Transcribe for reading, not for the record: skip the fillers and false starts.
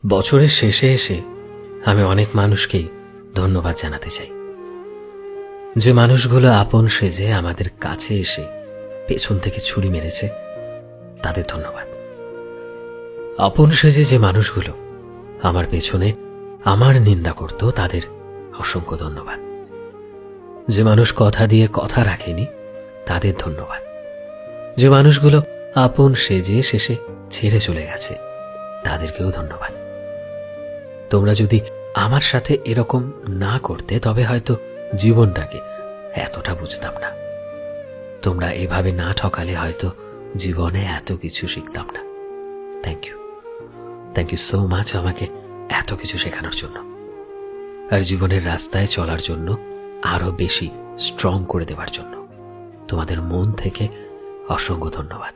বছরের শেষে এসে আমি অনেক মানুষকেই ধন্যবাদ জানাতে চাই, যে মানুষগুলো আপন সেজে আমাদের কাছে এসে পেছন থেকে ছুরি মেরেছে তাদের ধন্যবাদ। আপন সেজে যে মানুষগুলো আমার পেছনে আমার নিন্দা করত তাদের অসংখ্য ধন্যবাদ। যে মানুষ কথা দিয়ে কথা রাখেনি তাদের ধন্যবাদ। যে মানুষগুলো আপন সেজে শেষে ছেড়ে চলে গেছে তাদেরকেও ধন্যবাদ। তোমরা যদি আমার সাথে এরকম না করতে তবে হয়তো জীবনটাকে এতটা বুঝতাম না। তোমরা এভাবে না ঠকালে হয়তো জীবনে এত কিছু শিখতাম না। থ্যাংক ইউ সো মাচ আমাকে এত কিছু শেখানোর জন্য, আর জীবনের রাস্তায় চলার জন্য আরো বেশি স্ট্রং করে দেওয়ার জন্য তোমাদের মন থেকে অসংখ্য ধন্যবাদ।